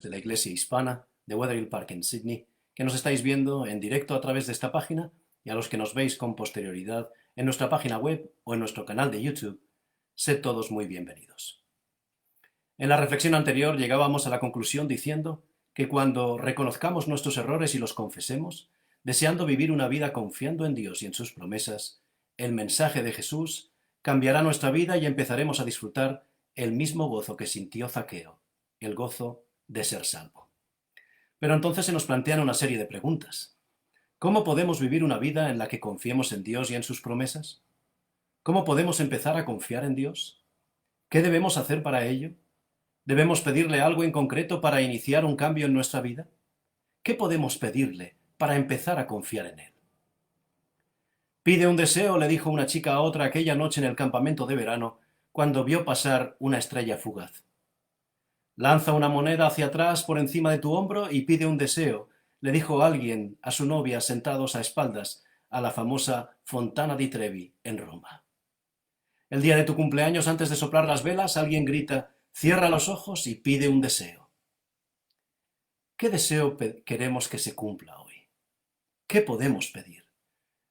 De la Iglesia Hispana de Wetherill Park en Sydney, que nos estáis viendo en directo a través de esta página, y a los que nos veis con posterioridad en nuestra página web o en nuestro canal de YouTube, sed todos muy bienvenidos. En la reflexión anterior llegábamos a la conclusión diciendo que cuando reconozcamos nuestros errores y los confesemos, deseando vivir una vida confiando en Dios y en sus promesas, el mensaje de Jesús cambiará nuestra vida y empezaremos a disfrutar el mismo gozo que sintió Zaqueo, el gozo de ser salvo. Pero entonces se nos plantean una serie de preguntas. ¿Cómo podemos vivir una vida en la que confiemos en Dios y en sus promesas? ¿Cómo podemos empezar a confiar en Dios? ¿Qué debemos hacer para ello? ¿Debemos pedirle algo en concreto para iniciar un cambio en nuestra vida? ¿Qué podemos pedirle para empezar a confiar en Él? Pide un deseo, le dijo una chica a otra aquella noche en el campamento de verano, cuando vio pasar una estrella fugaz. Lanza una moneda hacia atrás por encima de tu hombro y pide un deseo, le dijo alguien a su novia sentados a espaldas a la famosa Fontana di Trevi en Roma. El día de tu cumpleaños, antes de soplar las velas, alguien grita, cierra los ojos y pide un deseo. ¿Qué deseo queremos que se cumpla hoy? ¿Qué podemos pedir?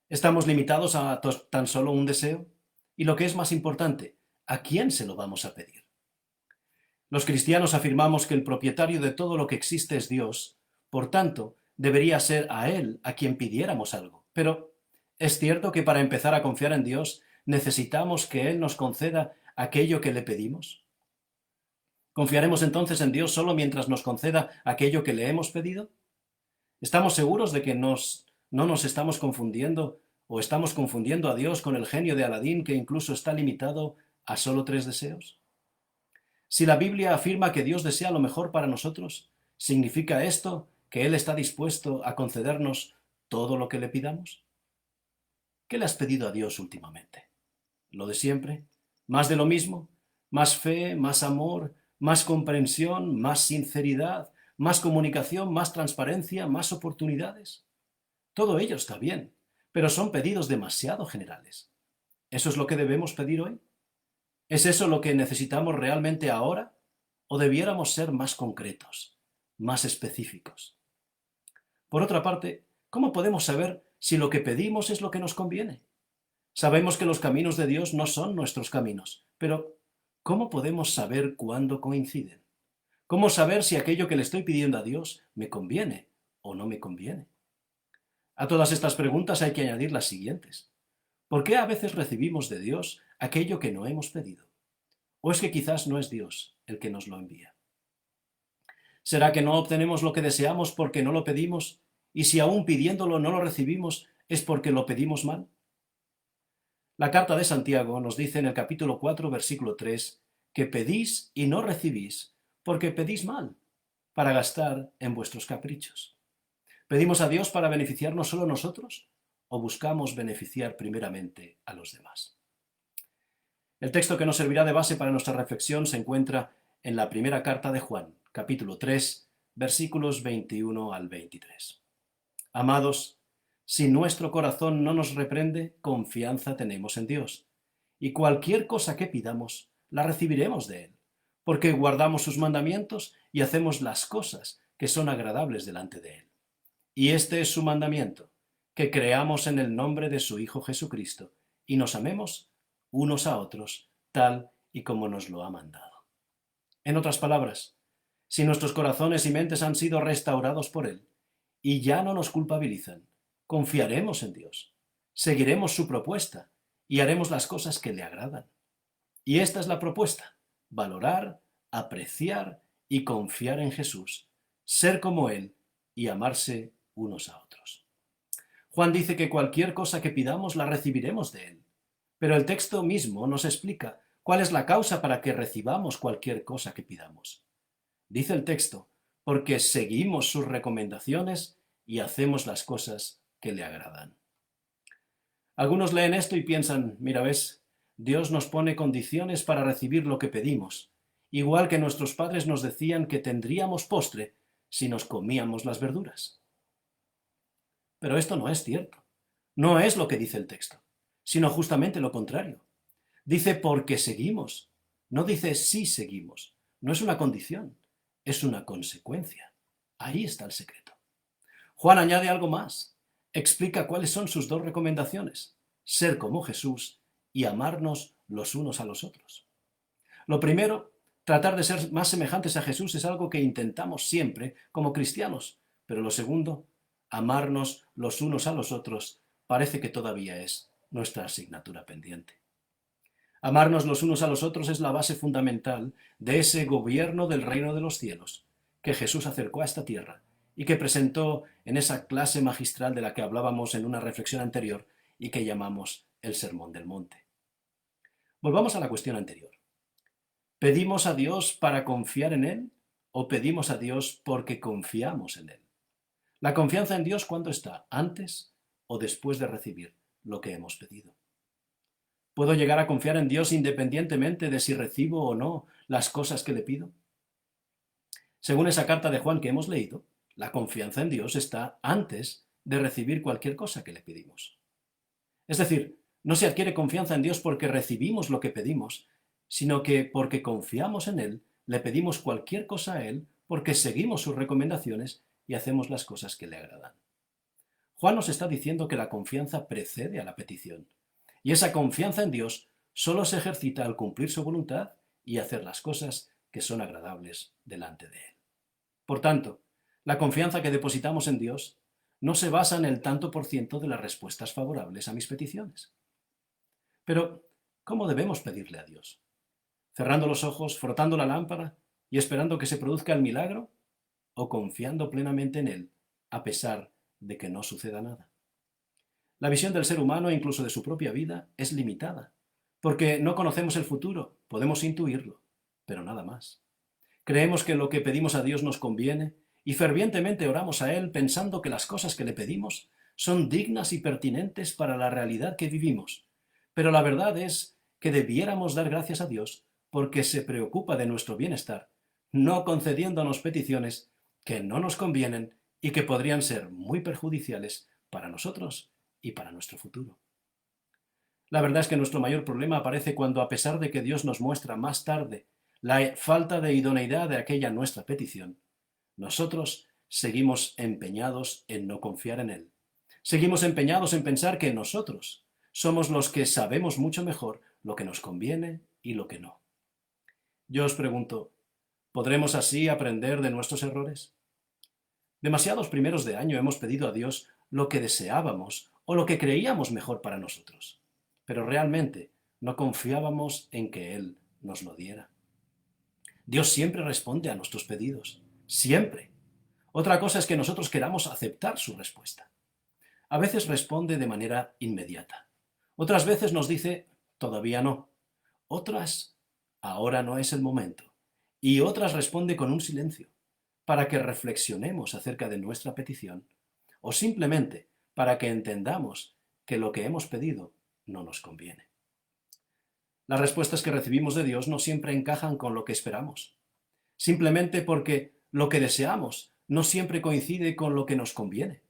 ¿Estamos limitados a tan solo un deseo? Y lo que es más importante, ¿a quién se lo vamos a pedir? Los cristianos afirmamos que el propietario de todo lo que existe es Dios, por tanto, debería ser a Él a quien pidiéramos algo. Pero, ¿es cierto que para empezar a confiar en Dios necesitamos que Él nos conceda aquello que le pedimos? ¿Confiaremos entonces en Dios solo mientras nos conceda aquello que le hemos pedido? ¿Estamos seguros de que no nos estamos confundiendo o estamos confundiendo a Dios con el genio de Aladín que incluso está limitado a solo 3 deseos? Si la Biblia afirma que Dios desea lo mejor para nosotros, ¿significa esto que Él está dispuesto a concedernos todo lo que le pidamos? ¿Qué le has pedido a Dios últimamente? ¿Lo de siempre? ¿Más de lo mismo? ¿Más fe, más amor, más comprensión, más sinceridad, más comunicación, más transparencia, más oportunidades? Todo ello está bien, pero son pedidos demasiado generales. ¿Eso es lo que debemos pedir hoy? ¿Es eso lo que necesitamos realmente ahora? ¿O debiéramos ser más concretos, más específicos? Por otra parte, ¿cómo podemos saber si lo que pedimos es lo que nos conviene? Sabemos que los caminos de Dios no son nuestros caminos, pero ¿cómo podemos saber cuándo coinciden? ¿Cómo saber si aquello que le estoy pidiendo a Dios me conviene o no me conviene? A todas estas preguntas hay que añadir las siguientes. ¿Por qué a veces recibimos de Dios aquello que no hemos pedido? ¿O es que quizás no es Dios el que nos lo envía? ¿Será que no obtenemos lo que deseamos porque no lo pedimos? Y si aún pidiéndolo no lo recibimos, ¿es porque lo pedimos mal? La carta de Santiago nos dice en el capítulo 4, versículo 3, que pedís y no recibís, porque pedís mal, para gastar en vuestros caprichos. ¿Pedimos a Dios para beneficiarnos solo nosotros? ¿O buscamos beneficiar primeramente a los demás? El texto que nos servirá de base para nuestra reflexión se encuentra en la primera carta de Juan, capítulo 3, versículos 21 al 23. Amados, si nuestro corazón no nos reprende, confianza tenemos en Dios, y cualquier cosa que pidamos, la recibiremos de Él, porque guardamos sus mandamientos y hacemos las cosas que son agradables delante de Él. Y este es su mandamiento, que creamos en el nombre de su Hijo Jesucristo, y nos amemos unos a otros, tal y como nos lo ha mandado. En otras palabras, si nuestros corazones y mentes han sido restaurados por Él, y ya no nos culpabilizan, confiaremos en Dios, seguiremos su propuesta y haremos las cosas que le agradan. Y esta es la propuesta: valorar, apreciar y confiar en Jesús, ser como Él y amarse unos a otros. Juan dice que cualquier cosa que pidamos la recibiremos de Él, pero el texto mismo nos explica cuál es la causa para que recibamos cualquier cosa que pidamos. Dice el texto, porque seguimos sus recomendaciones y hacemos las cosas que le agradan. Algunos leen esto y piensan, mira, ves, Dios nos pone condiciones para recibir lo que pedimos, igual que nuestros padres nos decían que tendríamos postre si nos comíamos las verduras. Pero esto no es cierto. No es lo que dice el texto, sino justamente lo contrario. Dice porque seguimos, no dice si seguimos, no es una condición, es una consecuencia. Ahí está el secreto. Juan añade algo más. Explica cuáles son sus dos recomendaciones: ser como Jesús y amarnos los unos a los otros. Lo primero, tratar de ser más semejantes a Jesús, es algo que intentamos siempre como cristianos, pero lo segundo, amarnos los unos a los otros, parece que todavía es nuestra asignatura pendiente. Amarnos los unos a los otros es la base fundamental de ese gobierno del reino de los cielos que Jesús acercó a esta tierra y que presentó en esa clase magistral de la que hablábamos en una reflexión anterior y que llamamos el Sermón del Monte. Volvamos a la cuestión anterior. ¿Pedimos a Dios para confiar en Él o pedimos a Dios porque confiamos en Él? ¿La confianza en Dios cuándo está? ¿Antes o después de recibir lo que hemos pedido? ¿Puedo llegar a confiar en Dios independientemente de si recibo o no las cosas que le pido? Según esa carta de Juan que hemos leído, la confianza en Dios está antes de recibir cualquier cosa que le pedimos. Es decir, no se adquiere confianza en Dios porque recibimos lo que pedimos, sino que porque confiamos en Él, le pedimos cualquier cosa a Él, porque seguimos sus recomendaciones y hacemos las cosas que le agradan. Juan nos está diciendo que la confianza precede a la petición, y esa confianza en Dios solo se ejercita al cumplir su voluntad y hacer las cosas que son agradables delante de Él. Por tanto, la confianza que depositamos en Dios no se basa en el tanto por ciento de las respuestas favorables a mis peticiones. Pero, ¿cómo debemos pedirle a Dios? ¿Cerrando los ojos, frotando la lámpara y esperando que se produzca el milagro? ¿O confiando plenamente en Él, a pesar de que no suceda nada? La visión del ser humano, incluso de su propia vida, es limitada, porque no conocemos el futuro, podemos intuirlo, pero nada más. Creemos que lo que pedimos a Dios nos conviene y fervientemente oramos a Él pensando que las cosas que le pedimos son dignas y pertinentes para la realidad que vivimos. Pero la verdad es que debiéramos dar gracias a Dios porque se preocupa de nuestro bienestar, no concediéndonos peticiones que no nos convienen y que podrían ser muy perjudiciales para nosotros y para nuestro futuro. La verdad es que nuestro mayor problema aparece cuando, a pesar de que Dios nos muestra más tarde la falta de idoneidad de aquella nuestra petición, nosotros seguimos empeñados en no confiar en Él. Seguimos empeñados en pensar que nosotros somos los que sabemos mucho mejor lo que nos conviene y lo que no. Yo os pregunto, ¿podremos así aprender de nuestros errores? Demasiados primeros de año hemos pedido a Dios lo que deseábamos o lo que creíamos mejor para nosotros, pero realmente no confiábamos en que Él nos lo diera. Dios siempre responde a nuestros pedidos, siempre. Otra cosa es que nosotros queramos aceptar su respuesta. A veces responde de manera inmediata. Otras veces nos dice, todavía no. Otras, ahora no es el momento. Y otras responde con un silencio, para que reflexionemos acerca de nuestra petición, o simplemente para que entendamos que lo que hemos pedido no nos conviene. Las respuestas que recibimos de Dios no siempre encajan con lo que esperamos, simplemente porque lo que deseamos no siempre coincide con lo que nos conviene.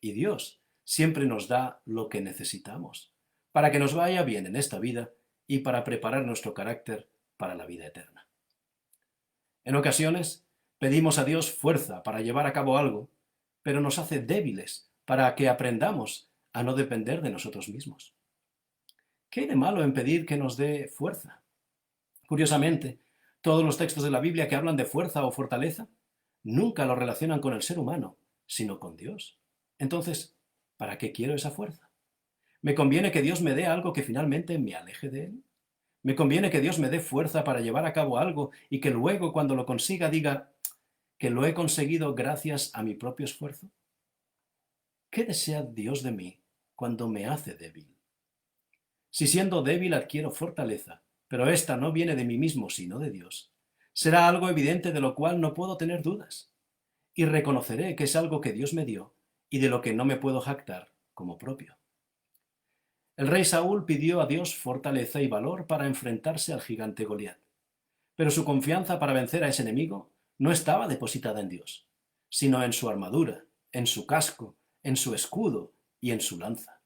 Y Dios siempre nos da lo que necesitamos, para que nos vaya bien en esta vida y para preparar nuestro carácter para la vida eterna. En ocasiones pedimos a Dios fuerza para llevar a cabo algo, pero nos hace débiles para que aprendamos a no depender de nosotros mismos. ¿Qué hay de malo en pedir que nos dé fuerza? Curiosamente, todos los textos de la Biblia que hablan de fuerza o fortaleza nunca lo relacionan con el ser humano, sino con Dios. Entonces, ¿para qué quiero esa fuerza? ¿Me conviene que Dios me dé algo que finalmente me aleje de Él? ¿Me conviene que Dios me dé fuerza para llevar a cabo algo y que luego, cuando lo consiga, diga que lo he conseguido gracias a mi propio esfuerzo? ¿Qué desea Dios de mí cuando me hace débil? Si siendo débil adquiero fortaleza, pero ésta no viene de mí mismo sino de Dios, será algo evidente de lo cual no puedo tener dudas, y reconoceré que es algo que Dios me dio y de lo que no me puedo jactar como propio. El rey Saúl pidió a Dios fortaleza y valor para enfrentarse al gigante Goliat, pero su confianza para vencer a ese enemigo no estaba depositada en Dios, sino en su armadura, en su casco, en su escudo y en su lanza.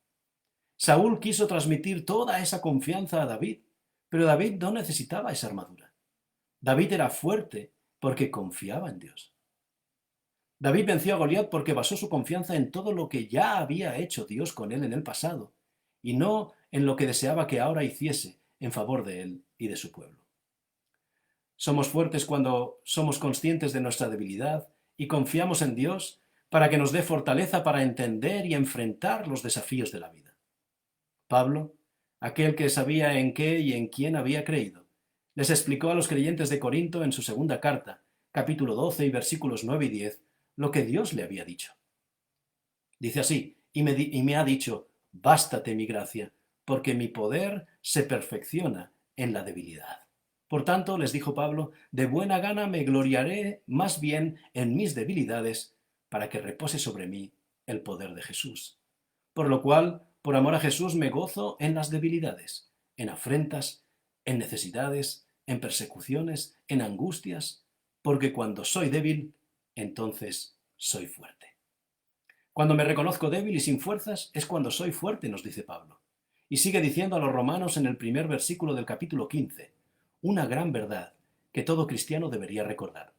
Saúl quiso transmitir toda esa confianza a David, pero David no necesitaba esa armadura. David era fuerte porque confiaba en Dios. David venció a Goliat porque basó su confianza en todo lo que ya había hecho Dios con él en el pasado, y no en lo que deseaba que ahora hiciese en favor de él y de su pueblo. Somos fuertes cuando somos conscientes de nuestra debilidad y confiamos en Dios para que nos dé fortaleza para entender y enfrentar los desafíos de la vida. Pablo, aquel que sabía en qué y en quién había creído, les explicó a los creyentes de Corinto en su segunda carta, capítulo 12 y versículos 9 y 10, lo que Dios le había dicho. Dice así, y me ha dicho, bástate mi gracia, porque mi poder se perfecciona en la debilidad. Por tanto, les dijo Pablo, de buena gana me gloriaré más bien en mis debilidades, para que repose sobre mí el poder de Jesús. Por lo cual, por amor a Jesús, me gozo en las debilidades, en afrentas, en necesidades, en persecuciones, en angustias, porque cuando soy débil, entonces soy fuerte. Cuando me reconozco débil y sin fuerzas, es cuando soy fuerte, nos dice Pablo. Y sigue diciendo a los romanos en el primer versículo del capítulo 15, una gran verdad que todo cristiano debería recordar.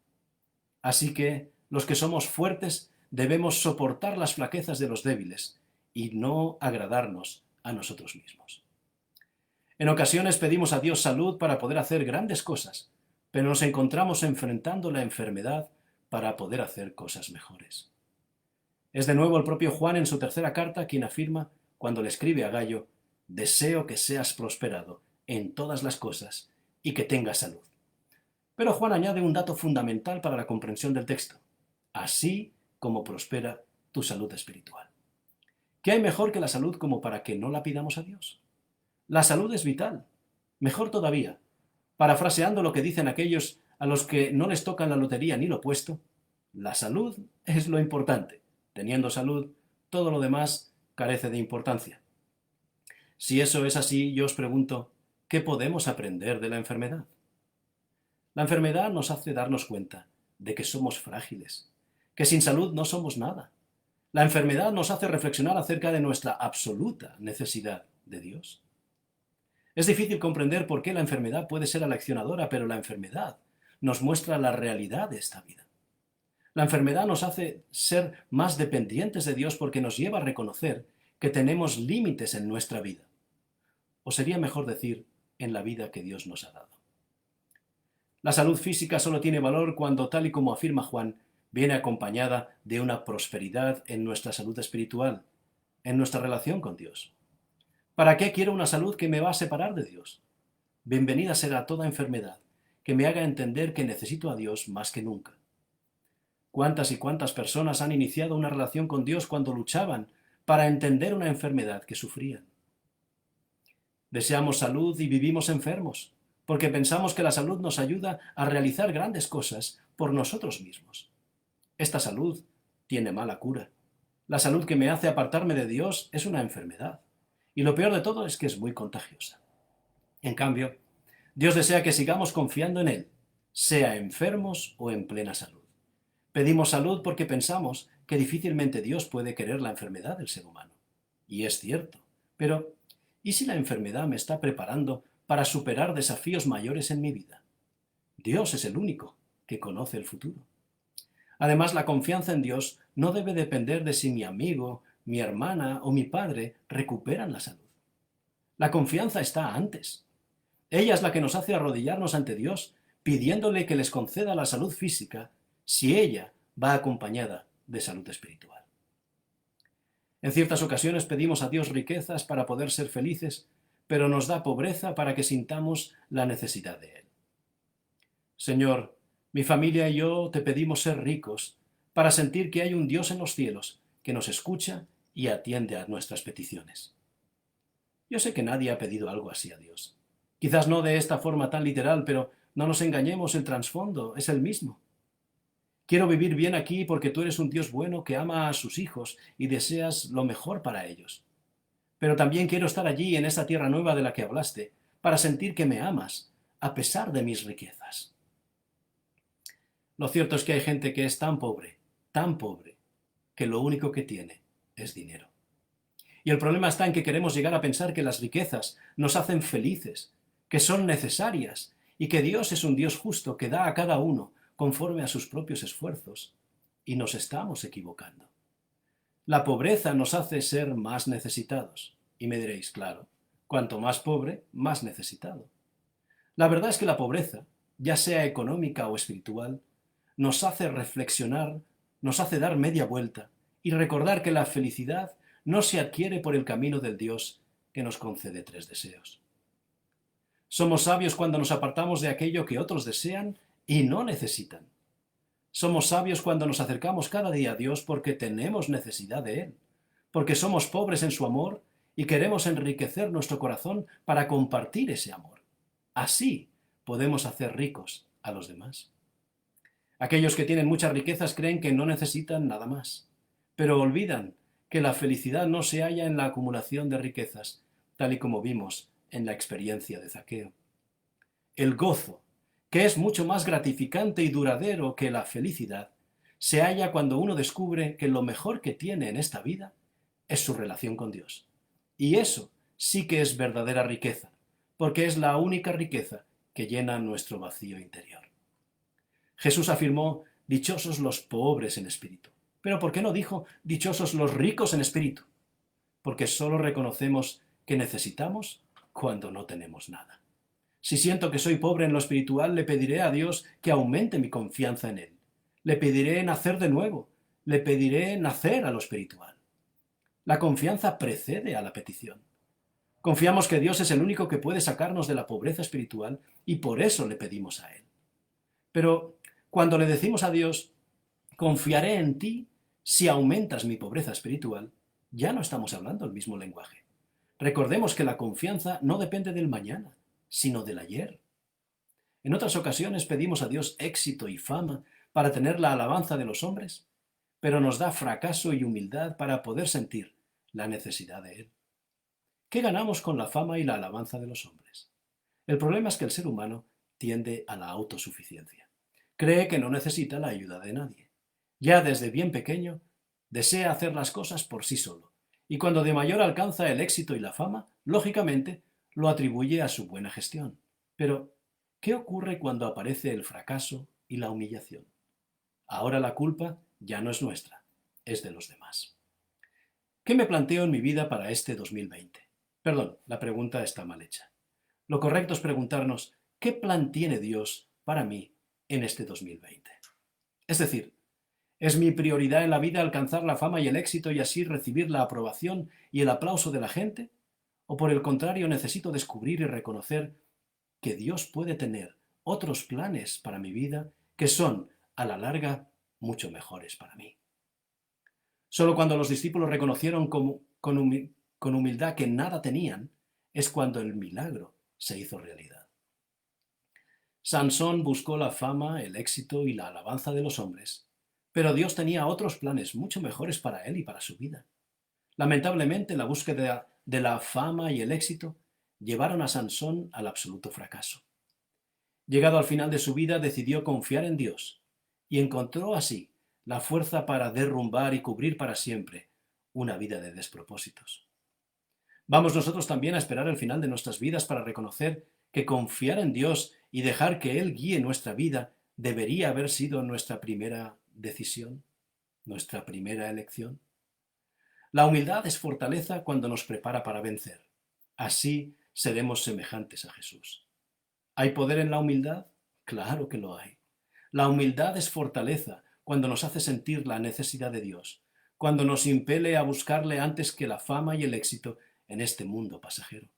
Así que los que somos fuertes debemos soportar las flaquezas de los débiles y no agradarnos a nosotros mismos. En ocasiones pedimos a Dios salud para poder hacer grandes cosas, pero nos encontramos enfrentando la enfermedad para poder hacer cosas mejores. Es de nuevo el propio Juan en su tercera carta quien afirma, cuando le escribe a Gayo, deseo que seas prosperado en todas las cosas y que tengas salud. Pero Juan añade un dato fundamental para la comprensión del texto, así como prospera tu salud espiritual. ¿Qué hay mejor que la salud como para que no la pidamos a Dios? La salud es vital. Mejor todavía, parafraseando lo que dicen aquellos a los que no les tocan la lotería ni lo opuesto, la salud es lo importante. Teniendo salud, todo lo demás carece de importancia. Si eso es así, yo os pregunto, ¿qué podemos aprender de la enfermedad? La enfermedad nos hace darnos cuenta de que somos frágiles, que sin salud no somos nada. La enfermedad nos hace reflexionar acerca de nuestra absoluta necesidad de Dios. Es difícil comprender por qué la enfermedad puede ser aleccionadora, pero la enfermedad nos muestra la realidad de esta vida. La enfermedad nos hace ser más dependientes de Dios porque nos lleva a reconocer que tenemos límites en nuestra vida. O sería mejor decir, en la vida que Dios nos ha dado. La salud física solo tiene valor cuando, tal y como afirma Juan, viene acompañada de una prosperidad en nuestra salud espiritual, en nuestra relación con Dios. ¿Para qué quiero una salud que me va a separar de Dios? Bienvenida será toda enfermedad que me haga entender que necesito a Dios más que nunca. ¿Cuántas y cuántas personas han iniciado una relación con Dios cuando luchaban para entender una enfermedad que sufrían? Deseamos salud y vivimos enfermos, porque pensamos que la salud nos ayuda a realizar grandes cosas por nosotros mismos. Esta salud tiene mala cura. La salud que me hace apartarme de Dios es una enfermedad, y lo peor de todo es que es muy contagiosa. En cambio, Dios desea que sigamos confiando en Él, sea enfermos o en plena salud. Pedimos salud porque pensamos que difícilmente Dios puede querer la enfermedad del ser humano. Y es cierto, pero ¿y si la enfermedad me está preparando para superar desafíos mayores en mi vida? Dios es el único que conoce el futuro. Además, la confianza en Dios no debe depender de si mi amigo, mi hermana o mi padre recuperan la salud. La confianza está antes. Ella es la que nos hace arrodillarnos ante Dios, pidiéndole que les conceda la salud física si ella va acompañada de salud espiritual. En ciertas ocasiones pedimos a Dios riquezas para poder ser felices, pero nos da pobreza para que sintamos la necesidad de Él. Señor, mi familia y yo te pedimos ser ricos para sentir que hay un Dios en los cielos que nos escucha y atiende a nuestras peticiones. Yo sé que nadie ha pedido algo así a Dios. Quizás no de esta forma tan literal, pero no nos engañemos, el trasfondo es el mismo. Quiero vivir bien aquí porque tú eres un Dios bueno que ama a sus hijos y deseas lo mejor para ellos. Pero también quiero estar allí en esa tierra nueva de la que hablaste, para sentir que me amas, a pesar de mis riquezas. Lo cierto es que hay gente que es tan pobre, que lo único que tiene es dinero. Y el problema está en que queremos llegar a pensar que las riquezas nos hacen felices, que son necesarias y que Dios es un Dios justo que da a cada uno conforme a sus propios esfuerzos, y nos estamos equivocando. La pobreza nos hace ser más necesitados. Y me diréis, claro, cuanto más pobre, más necesitado. La verdad es que la pobreza, ya sea económica o espiritual, nos hace reflexionar, nos hace dar media vuelta y recordar que la felicidad no se adquiere por el camino del Dios que nos concede 3 deseos. Somos sabios cuando nos apartamos de aquello que otros desean y no necesitan. Somos sabios cuando nos acercamos cada día a Dios porque tenemos necesidad de Él, porque somos pobres en su amor y queremos enriquecer nuestro corazón para compartir ese amor. Así podemos hacer ricos a los demás. Aquellos que tienen muchas riquezas creen que no necesitan nada más, pero olvidan que la felicidad no se halla en la acumulación de riquezas, tal y como vimos en la experiencia de Zaqueo. El gozo, que es mucho más gratificante y duradero que la felicidad, se halla cuando uno descubre que lo mejor que tiene en esta vida es su relación con Dios. Y eso sí que es verdadera riqueza, porque es la única riqueza que llena nuestro vacío interior. Jesús afirmó, dichosos los pobres en espíritu. Pero ¿por qué no dijo, dichosos los ricos en espíritu? Porque solo reconocemos que necesitamos cuando no tenemos nada. Si siento que soy pobre en lo espiritual, le pediré a Dios que aumente mi confianza en Él. Le pediré nacer de nuevo. Le pediré nacer a lo espiritual. La confianza precede a la petición. Confiamos que Dios es el único que puede sacarnos de la pobreza espiritual y por eso le pedimos a Él. Pero cuando le decimos a Dios, confiaré en ti si aumentas mi pobreza espiritual, ya no estamos hablando el mismo lenguaje. Recordemos que la confianza no depende del mañana, sino del ayer. En otras ocasiones pedimos a Dios éxito y fama para tener la alabanza de los hombres, pero nos da fracaso y humildad para poder sentir la necesidad de Él. ¿Qué ganamos con la fama y la alabanza de los hombres? El problema es que el ser humano tiende a la autosuficiencia. Cree que no necesita la ayuda de nadie. Ya desde bien pequeño desea hacer las cosas por sí solo, y cuando de mayor alcanza el éxito y la fama, lógicamente lo atribuye a su buena gestión. Pero, ¿qué ocurre cuando aparece el fracaso y la humillación? Ahora la culpa ya no es nuestra, es de los demás. ¿Qué me planteo en mi vida para este 2020? Perdón, la pregunta está mal hecha. Lo correcto es preguntarnos, ¿qué plan tiene Dios para mí en este 2020? Es decir, ¿es mi prioridad en la vida alcanzar la fama y el éxito y así recibir la aprobación y el aplauso de la gente? ¿O por el contrario necesito descubrir y reconocer que Dios puede tener otros planes para mi vida que son, a la larga, mucho mejores para mí? Solo cuando los discípulos reconocieron con humildad que nada tenían, es cuando el milagro se hizo realidad. Sansón buscó la fama, el éxito y la alabanza de los hombres, pero Dios tenía otros planes mucho mejores para él y para su vida. Lamentablemente, la búsqueda de la fama y el éxito llevaron a Sansón al absoluto fracaso. Llegado al final de su vida, decidió confiar en Dios y encontró así la fuerza para derrumbar y cubrir para siempre una vida de despropósitos. Vamos nosotros también a esperar el final de nuestras vidas para reconocer que confiar en Dios y dejar que Él guíe nuestra vida debería haber sido nuestra primera decisión, nuestra primera elección. La humildad es fortaleza cuando nos prepara para vencer. Así seremos semejantes a Jesús. ¿Hay poder en la humildad? Claro que lo hay. La humildad es fortaleza cuando nos hace sentir la necesidad de Dios, cuando nos impele a buscarle antes que la fama y el éxito en este mundo pasajero.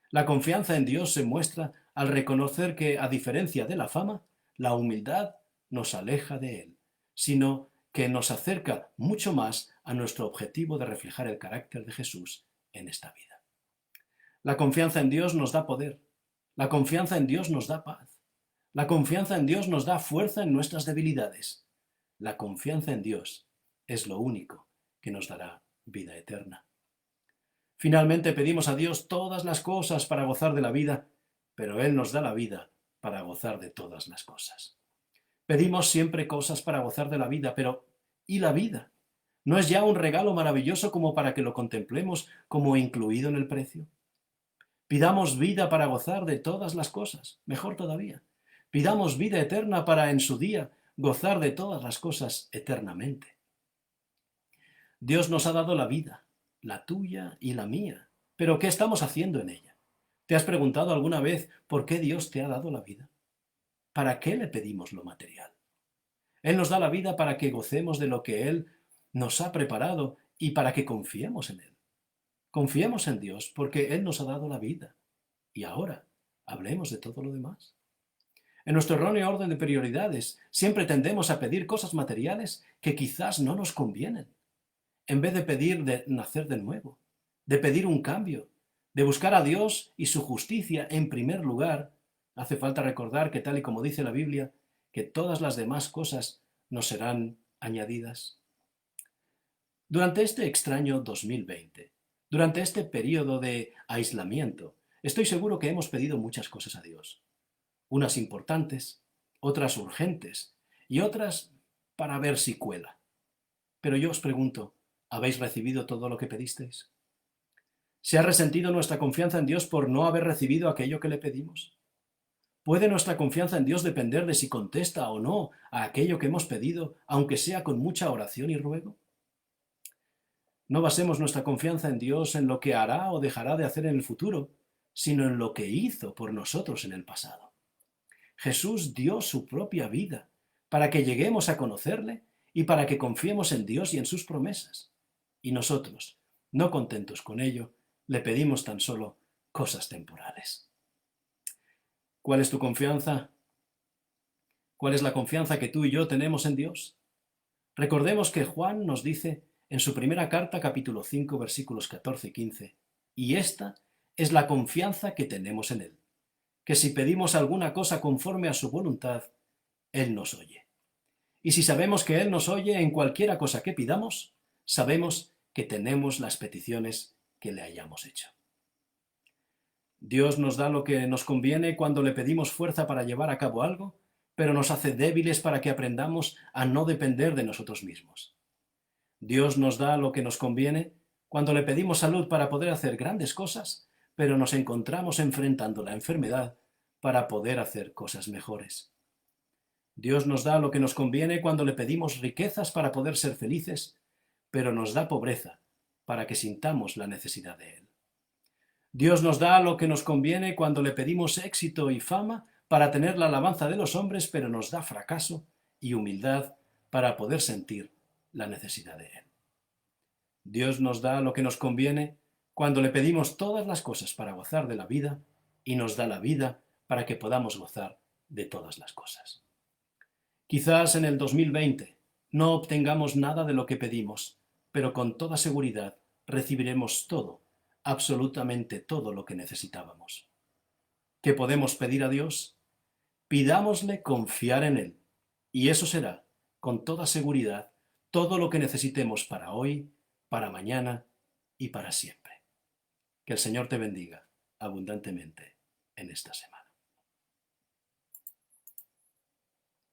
La confianza en Dios se muestra al reconocer que, a diferencia de la fama, la humildad nos aleja de Él, sino que nos acerca mucho más a nuestro objetivo de reflejar el carácter de Jesús en esta vida. La confianza en Dios nos da poder, la confianza en Dios nos da paz, la confianza en Dios nos da fuerza en nuestras debilidades. La confianza en Dios es lo único que nos dará vida eterna. Finalmente pedimos a Dios todas las cosas para gozar de la vida, pero Él nos da la vida para gozar de todas las cosas. Pedimos siempre cosas para gozar de la vida, pero ¿y la vida? ¿No es ya un regalo maravilloso como para que lo contemplemos como incluido en el precio? Pidamos vida para gozar de todas las cosas, mejor todavía. Pidamos vida eterna para en su día gozar de todas las cosas eternamente. Dios nos ha dado la vida, la tuya y la mía, pero ¿qué estamos haciendo en ella? ¿Te has preguntado alguna vez por qué Dios te ha dado la vida? ¿Para qué le pedimos lo material? Él nos da la vida para que gocemos de lo que Él nos ha preparado y para que confiemos en Él. Confiemos en Dios porque Él nos ha dado la vida. Y ahora, hablemos de todo lo demás. En nuestro erróneo orden de prioridades, siempre tendemos a pedir cosas materiales que quizás no nos convienen, en vez de pedir de nacer de nuevo, de pedir un cambio, de buscar a Dios y su justicia en primer lugar. Hace falta recordar que, tal y como dice la Biblia, que todas las demás cosas nos serán añadidas. Durante este extraño 2020, durante este periodo de aislamiento, estoy seguro que hemos pedido muchas cosas a Dios. Unas importantes, otras urgentes y otras para ver si cuela. Pero yo os pregunto, ¿habéis recibido todo lo que pedisteis? ¿Se ha resentido nuestra confianza en Dios por no haber recibido aquello que le pedimos? ¿Puede nuestra confianza en Dios depender de si contesta o no a aquello que hemos pedido, aunque sea con mucha oración y ruego? No basemos nuestra confianza en Dios en lo que hará o dejará de hacer en el futuro, sino en lo que hizo por nosotros en el pasado. Jesús dio su propia vida para que lleguemos a conocerle y para que confiemos en Dios y en sus promesas. Y nosotros, no contentos con ello, le pedimos tan solo cosas temporales. ¿Cuál es tu confianza? ¿Cuál es la confianza que tú y yo tenemos en Dios? Recordemos que Juan nos dice en su primera carta, capítulo 5, versículos 14 y 15, y esta es la confianza que tenemos en Él, que si pedimos alguna cosa conforme a su voluntad, Él nos oye. Y si sabemos que Él nos oye en cualquiera cosa que pidamos, sabemos que tenemos las peticiones que le hayamos hecho. Dios nos da lo que nos conviene cuando le pedimos fuerza para llevar a cabo algo, pero nos hace débiles para que aprendamos a no depender de nosotros mismos. Dios nos da lo que nos conviene cuando le pedimos salud para poder hacer grandes cosas, pero nos encontramos enfrentando la enfermedad para poder hacer cosas mejores. Dios nos da lo que nos conviene cuando le pedimos riquezas para poder ser felices, pero nos da pobreza para que sintamos la necesidad de Él. Dios nos da lo que nos conviene cuando le pedimos éxito y fama para tener la alabanza de los hombres, pero nos da fracaso y humildad para poder sentir la necesidad de Él. Dios nos da lo que nos conviene cuando le pedimos todas las cosas para gozar de la vida y nos da la vida para que podamos gozar de todas las cosas. Quizás en el 2020 no obtengamos nada de lo que pedimos, pero con toda seguridad recibiremos todo, absolutamente todo lo que necesitábamos. ¿Qué podemos pedir a Dios? Pidámosle confiar en Él, y eso será, con toda seguridad, todo lo que necesitemos para hoy, para mañana y para siempre. Que el Señor te bendiga abundantemente en esta semana.